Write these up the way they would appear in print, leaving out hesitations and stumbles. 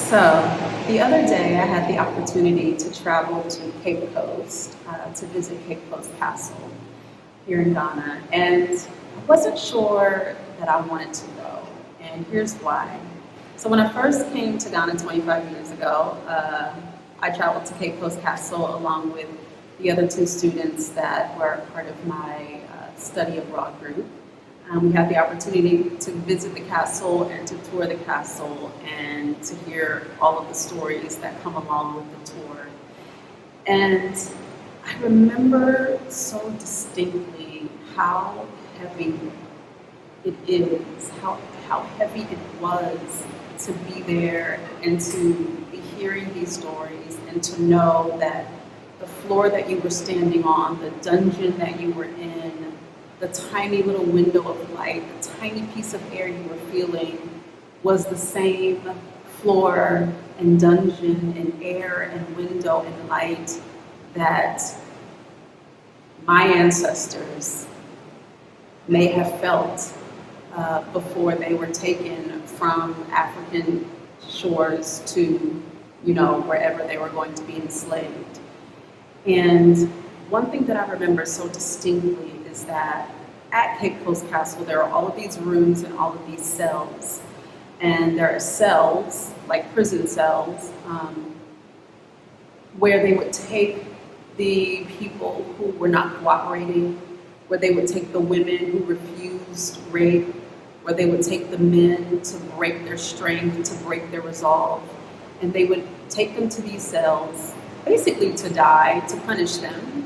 So the other day I had the opportunity to travel to Cape Coast to visit Cape Coast Castle here in Ghana, and I wasn't sure that I wanted to go, and here's why. So when I first came to Ghana 25 years ago, I traveled to Cape Coast Castle along with the other two students that were part of my study abroad group. We had the opportunity to visit the castle and to tour the castle and to hear all of the stories that come along with the tour. And I remember so distinctly how heavy it is, how heavy it was to be there and to be hearing these stories and to know that the floor that you were standing on, the dungeon that you were in, the tiny little window of light, the tiny piece of air you were feeling was the same floor and dungeon and air and window and light that my ancestors may have felt before they were taken from African shores to, wherever they were going to be enslaved. And one thing that I remember so distinctly is that at Cape Coast Castle, there are all of these rooms and all of these cells. And there are cells, like prison cells, where they would take the people who were not cooperating, where they would take the women who refused rape, where they would take the men to break their strength, to break their resolve. And they would take them to these cells, basically to die, to punish them.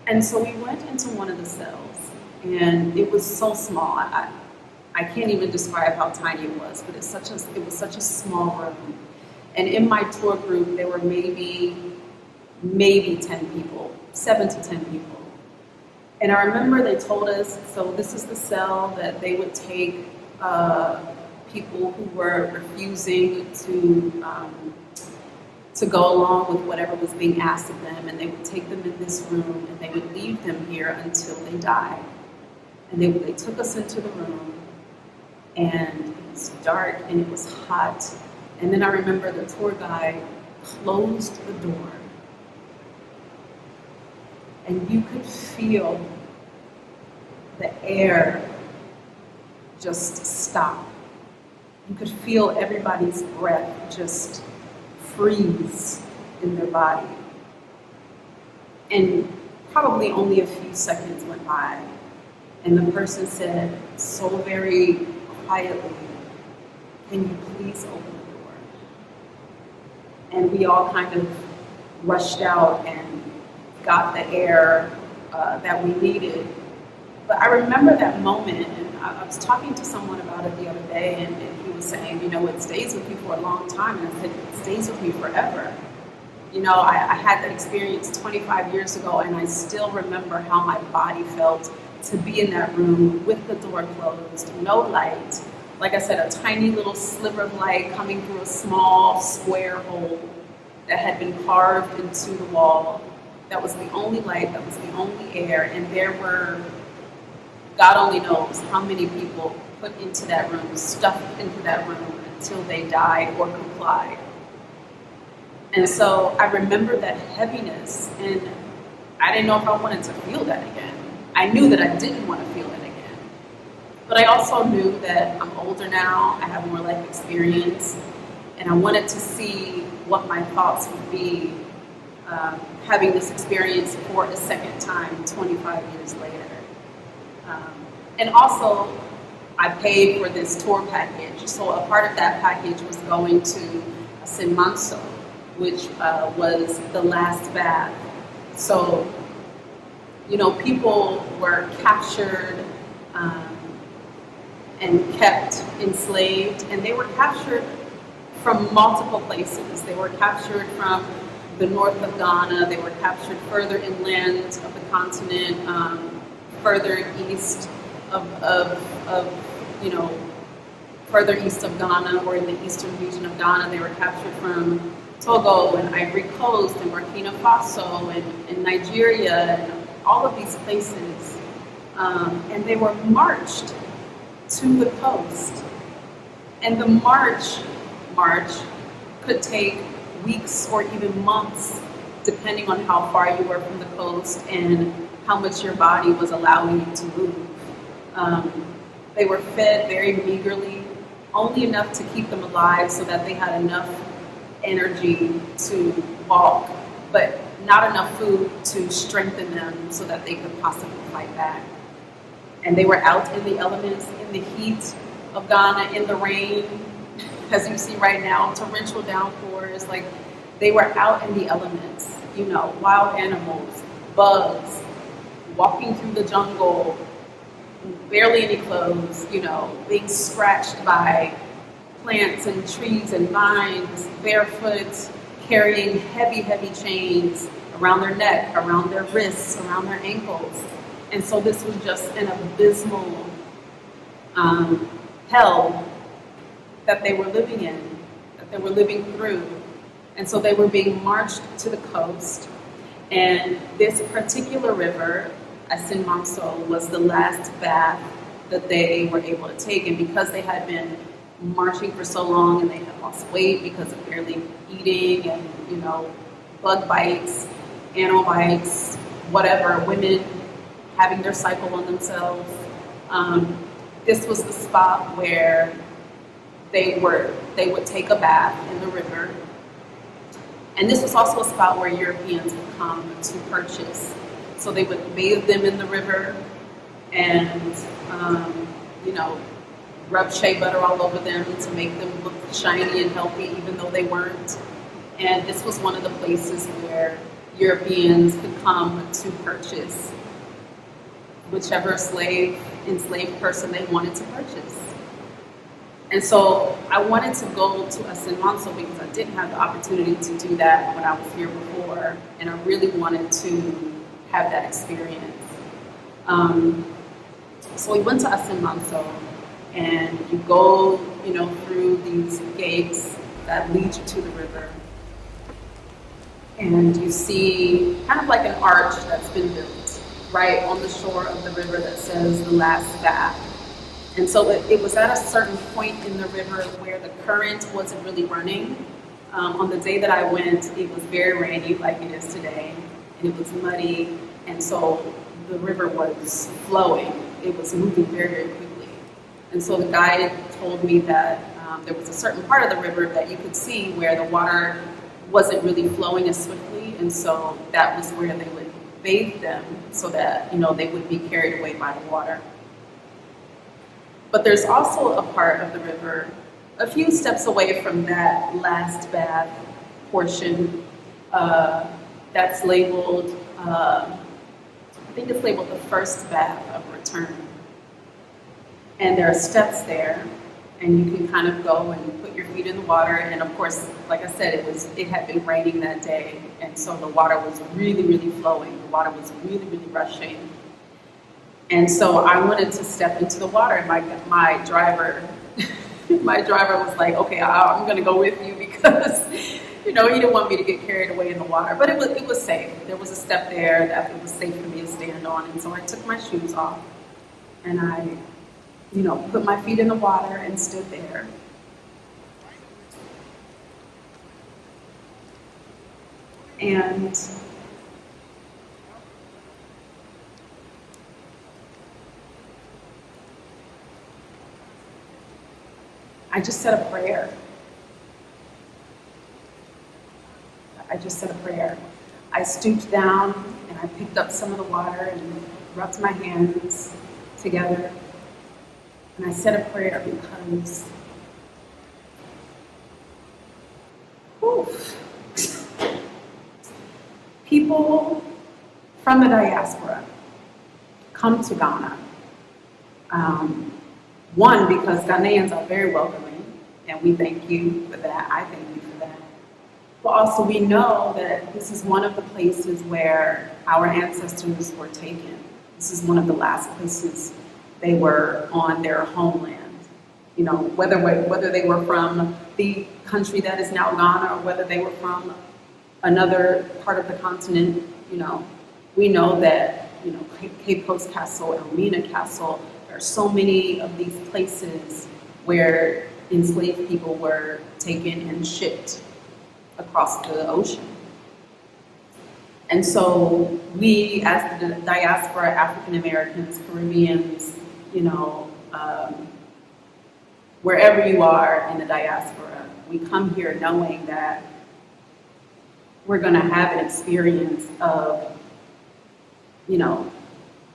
And so we went into one of the cells, and it was so small. I can't even describe how tiny it was, but it was such a small room. And in my tour group, there were maybe 10 people, 7 to 10 people. And I remember they told us, so this is the cell that they would take people who were refusing to go along with whatever was being asked of them, and they would take them in this room and they would leave them here until they died. And they took us into the room, and it was dark and it was hot. And then I remember the tour guide closed the door, and you could feel the air just stop. You could feel everybody's breath just freeze in their body. And probably only a few seconds went by, and the person said so very quietly, "Can you please open the door?" And we all kind of rushed out and got the air that we needed. But I remember that moment, and I was talking to someone about it the other day, and he was saying, it stays with you for a long time. And I said, it stays with me forever. I had that experience 25 years ago, and I still remember how my body felt to be in that room with the door closed, no light. Like I said, a tiny little sliver of light coming through a small square hole that had been carved into the wall. That was the only light, that was the only air, and there were, God only knows how many people put into that room, stuffed into that room until they died or complied. And so I remember that heaviness, and I didn't know if I wanted to feel that again. I knew that I didn't want to feel it again. But I also knew that I'm older now, I have more life experience, and I wanted to see what my thoughts would be having this experience for a second time 25 years later. And also, I paid for this tour package. So a part of that package was going to Asen Monso, which was the last bath. So, people were captured and kept enslaved, and they were captured from multiple places. They were captured from the north of Ghana. They were captured further inland of the continent, further east further east of Ghana, or in the eastern region of Ghana. They were captured from Togo and Ivory Coast and Burkina Faso and Nigeria and all of these places. And they were marched to the coast. And the march could take weeks or even months, depending on how far you were from the coast and how much your body was allowing you to move. They were fed very meagerly, only enough to keep them alive so that they had enough energy to walk, but not enough food to strengthen them so that they could possibly fight back. And they were out in the elements, in the heat of Ghana, in the rain, as you see right now, torrential downpours. Like, they were out in the elements, you know, wild animals, bugs, walking through the jungle, barely any clothes, you know, being scratched by plants and trees and vines, barefoot, carrying heavy, heavy chains around their neck, around their wrists, around their ankles. And so this was just an abysmal hell that they were living in, that they were living through. And so they were being marched to the coast. And this particular river, Asen Monso, was the last bath that they were able to take. And because they had been marching for so long and they had lost weight because of barely eating and, you know, bug bites, animal bites, whatever, women having their cycle on themselves, this was the spot where they would take a bath in the river. And this was also a spot where Europeans would come to purchase. So they would bathe them in the river and, you know, rub shea butter all over them to make them look shiny and healthy, even though they weren't. And this was one of the places where Europeans could come to purchase whichever enslaved person they wanted to purchase. And so I wanted to go to Asen Monso because I didn't have the opportunity to do that when I was here before, and I really wanted to have that experience. So we went to Asen Monso, and you go, you know, through these gates that lead you to the river, and you see kind of like an arch that's been built right on the shore of the river that says the last bath. And so it was at a certain point in the river where the current wasn't really running. On the day that I went, it was very rainy, like it is today, and it was muddy, and so the river was flowing. It was moving very, very quickly. And so the guide told me that there was a certain part of the river that you could see where the water wasn't really flowing as swiftly, and so that was where they would bathe them so that, you know, they would be carried away by the water. But there's also a part of the river a few steps away from that last bath portion that's labeled, I think it's labeled the first bath of return. And there are steps there, and you can kind of go and put your feet in the water. And of course, like I said, it had been raining that day, and so the water was really, really flowing. The water was really, really rushing. And so I wanted to step into the water, and my driver was like, okay, I'm gonna go with you because, you know, he didn't want me to get carried away in the water. But it was safe. There was a step there that it was safe for me to stand on. And so I took my shoes off, and I, you know, put my feet in the water and stood there. And I just said a prayer. I stooped down and I picked up some of the water and rubbed my hands together. And I said a prayer because, people from the diaspora come to Ghana. One, because Ghanaians are very welcoming, and we thank you for that. I thank you for that. But also we know that this is one of the places where our ancestors were taken. This is one of the last places they were on their homeland. You know, whether they were from the country that is now Ghana or whether they were from another part of the continent, you know, we know that, you know, Cape Coast Castle, Elmina Castle, there are so many of these places where enslaved people were taken and shipped across the ocean. And so we, as the diaspora, African Americans, Caribbeans, you know, wherever you are in the diaspora, we come here knowing that we're going to have an experience of, you know,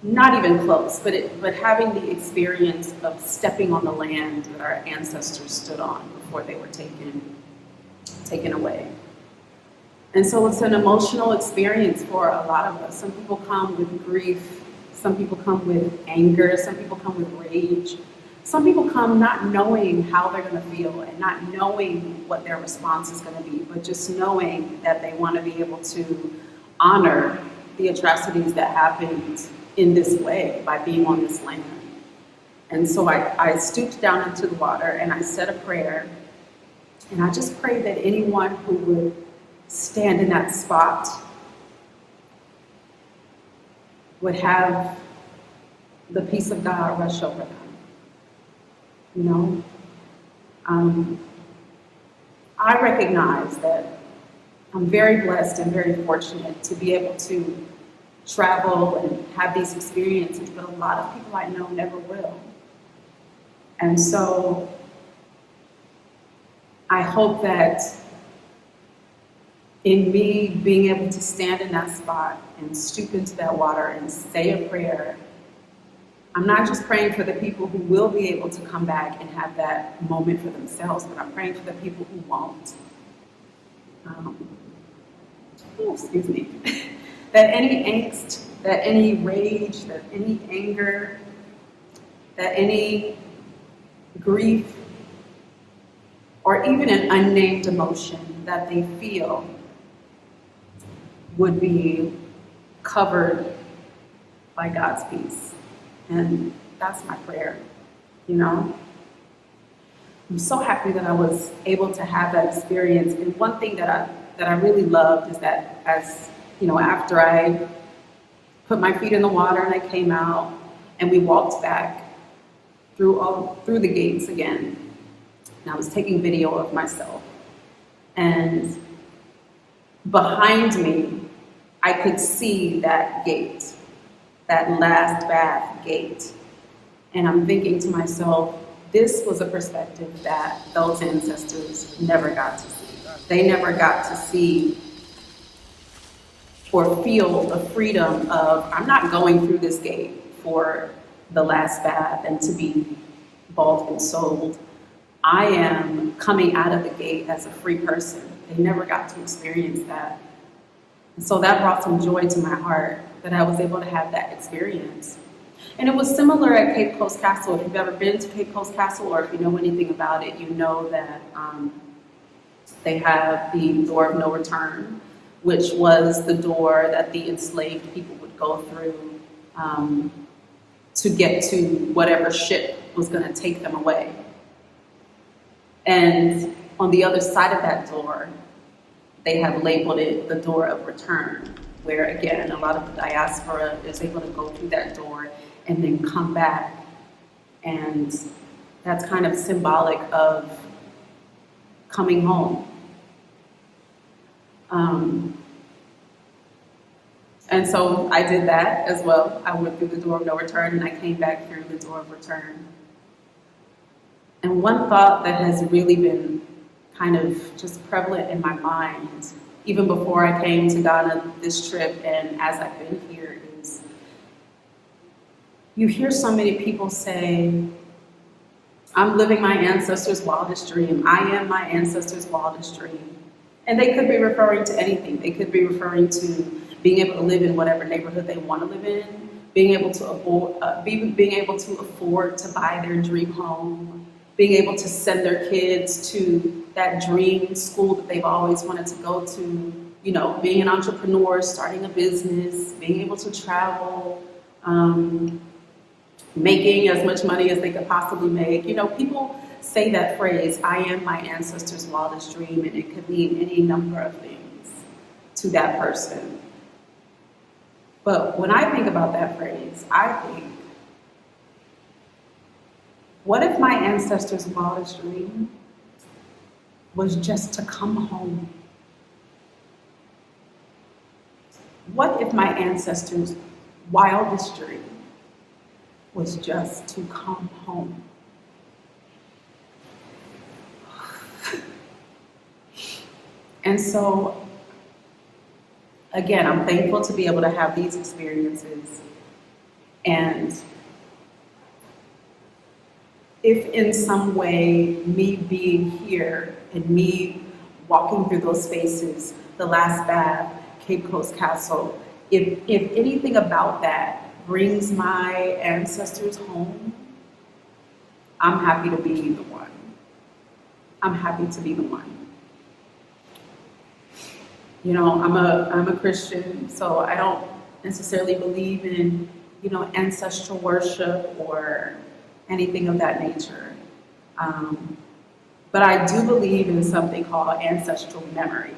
not even close, but having the experience of stepping on the land that our ancestors stood on before they were taken away. And so it's an emotional experience for a lot of us. Some people come with grief, some people come with anger, some people come with rage. Some people come not knowing how they're going to feel and not knowing what their response is going to be, but just knowing that they want to be able to honor the atrocities that happened in this way by being on this land. And so I stooped down into the water and I said a prayer, and I just prayed that anyone who would stand in that spot would have the peace of God rush over them. You know, I recognize that I'm very blessed and very fortunate to be able to travel and have these experiences, but a lot of people I know never will. And so I hope that in me being able to stand in that spot and stoop into that water and say a prayer, I'm not just praying for the people who will be able to come back and have that moment for themselves, but I'm praying for the people who won't. Excuse me. That any angst, that any rage, that any anger, that any grief, or even an unnamed emotion that they feel would be covered by God's peace. And that's my prayer, you know? I'm so happy that I was able to have that experience. And one thing that I really loved is that, as you know, after I put my feet in the water and I came out and we walked back through the gates again, and I was taking video of myself. And behind me, I could see that gate, that last bath gate. And I'm thinking to myself, this was a perspective that those ancestors never got to see. They never got to see or feel the freedom of, I'm not going through this gate for the last bath and to be bought and sold. I am coming out of the gate as a free person. They never got to experience that. And so that brought some joy to my heart that I was able to have that experience. And it was similar at Cape Coast Castle. If you've ever been to Cape Coast Castle, or if you know anything about it, you know that they have the door of no return, which was the door that the enslaved people would go through to get to whatever ship was going to take them away. And on the other side of that door, they have labeled it the door of return, where again, a lot of the diaspora is able to go through that door and then come back. And that's kind of symbolic of coming home. And so I did that as well. I went through the door of no return and I came back through the door of return. And one thought that has really been kind of just prevalent in my mind, even before I came to Ghana this trip and as I've been here, is you hear so many people say, I'm living my ancestors' wildest dream. I am my ancestors' wildest dream. And they could be referring to anything. They could be referring to being able to live in whatever neighborhood they want to live in, being able to afford to buy their dream home, being able to send their kids to that dream school that they've always wanted to go to, you know, being an entrepreneur, starting a business, being able to travel, making as much money as they could possibly make. You know, people say that phrase, I am my ancestors' wildest dream, and it could mean any number of things to that person. But when I think about that phrase, I think What if my ancestors' wildest dream was just to come home? What if my ancestors' wildest dream was just to come home? And so, again, I'm thankful to be able to have these experiences. And if in some way me being here and me walking through those spaces, the last bath, Cape Coast Castle, if anything about that brings my ancestors home, I'm happy to be the one. I'm happy to be the one. You know, I'm a Christian, so I don't necessarily believe in, you know, ancestral worship or anything of that nature. But I do believe in something called ancestral memory.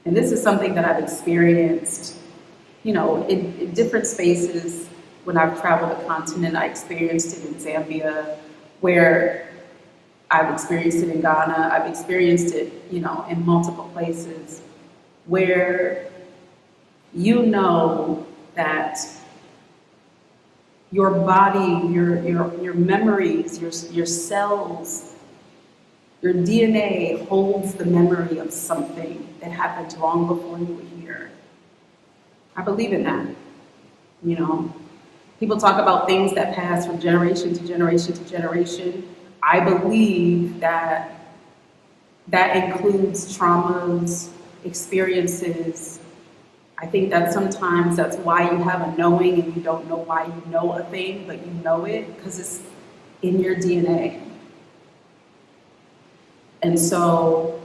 And this is something that I've experienced, you know, in different spaces. When I've traveled the continent, I experienced it in Zambia, where I've experienced it in Ghana, I've experienced it, you know, in multiple places, where you know that your body, your memories, your cells, your DNA holds the memory of something that happened long before you were here. I believe in that. You know, people talk about things that pass from generation to generation to generation. I believe that that includes traumas, experiences. I think that sometimes that's why you have a knowing and you don't know why you know a thing, but you know it because it's in your DNA. And so,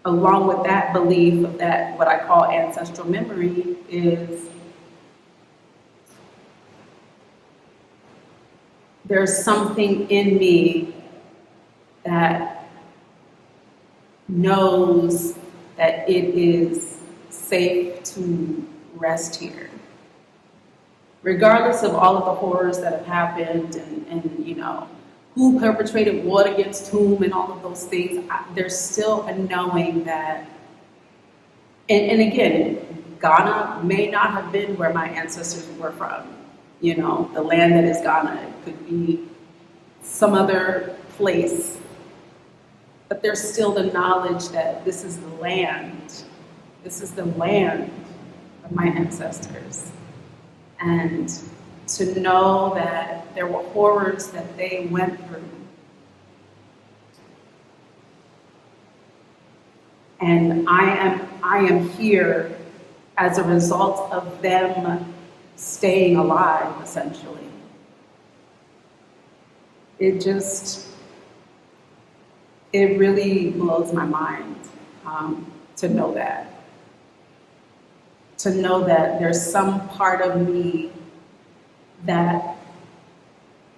along with that belief of that, what I call ancestral memory is there's something in me that knows that it is safe to rest here. Regardless of all of the horrors that have happened and you know, who perpetrated what against whom and all of those things, there's still a knowing that, and again, Ghana may not have been where my ancestors were from. You know, the land that is Ghana, it could be some other place, but there's still the knowledge that this is the land of my ancestors. And to know that there were horrors that they went through. And I am here as a result of them staying alive, essentially. It really blows my mind to know that. To know that there's some part of me that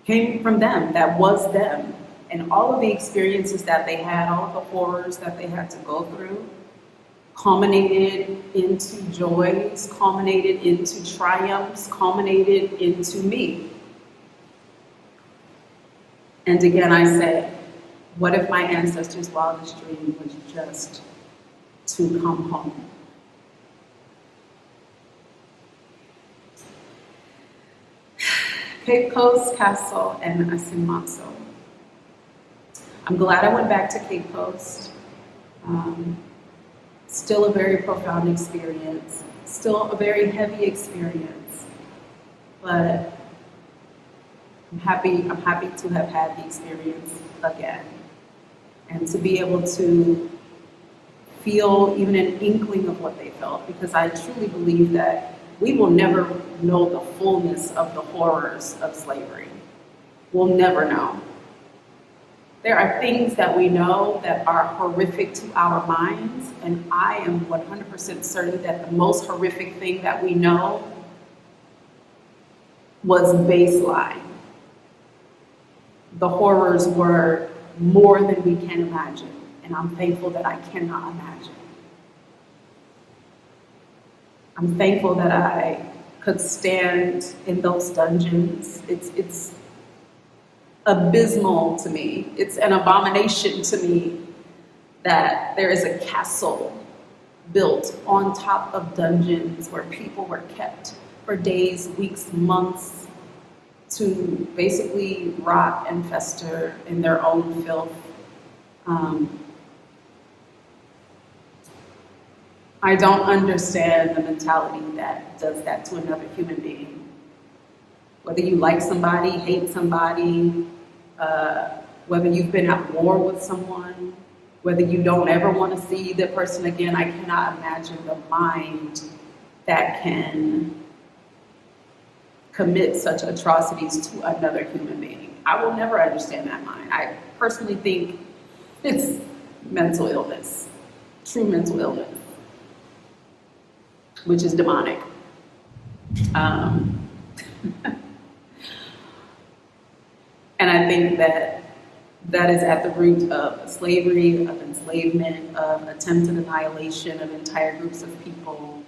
came from them, that was them. And all of the experiences that they had, all of the horrors that they had to go through, culminated into joys, culminated into triumphs, culminated into me. And again, I say, what if my ancestors' wildest dream was just to come home? Cape Coast Castle and Asen Monso. I'm glad I went back to Cape Coast. Still a very profound experience, still a very heavy experience, but I'm happy to have had the experience again and to be able to feel even an inkling of what they felt, because I truly believe that we will never know the fullness of the horrors of slavery. We'll never know. There are things that we know that are horrific to our minds, and I am 100% certain that the most horrific thing that we know was baseline. The horrors were more than we can imagine, and I'm thankful that I cannot imagine. I'm thankful that I could stand in those dungeons. abysmal to me. It's an abomination to me that there is a castle built on top of dungeons where people were kept for days, weeks, months to basically rot and fester in their own filth. I don't understand the mentality that does that to another human being. Whether you like somebody, hate somebody, whether you've been at war with someone, whether you don't ever want to see the person again, I cannot imagine the mind that can commit such atrocities to another human being. I will never understand that mind. I personally think it's mental illness, true mental illness, which is demonic. And I think that is at the root of slavery, of enslavement, of attempted annihilation of entire groups of people,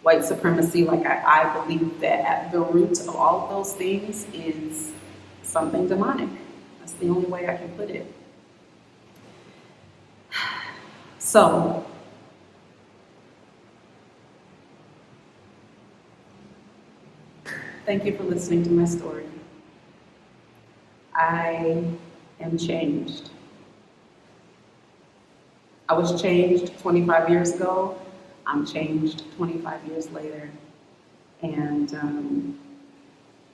white supremacy. Like I believe that at the root of all of those things is something demonic. That's the only way I can put it. So, thank you for listening to my story. I am changed. I was changed 25 years ago. I'm changed 25 years later. And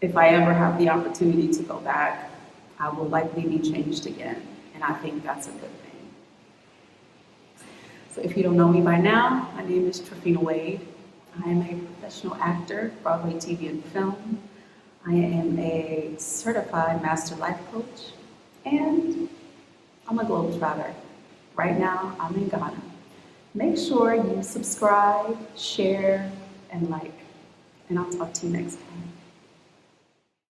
if I ever have the opportunity to go back, I will likely be changed again. And I think that's a good thing. So if you don't know me by now, my name is Tryphena Wade. I am a professional actor, Broadway, TV, and film. I am a certified master life coach, and I'm a globetrotter. Right now, I'm in Ghana. Make sure you subscribe, share, and like, and I'll talk to you next time.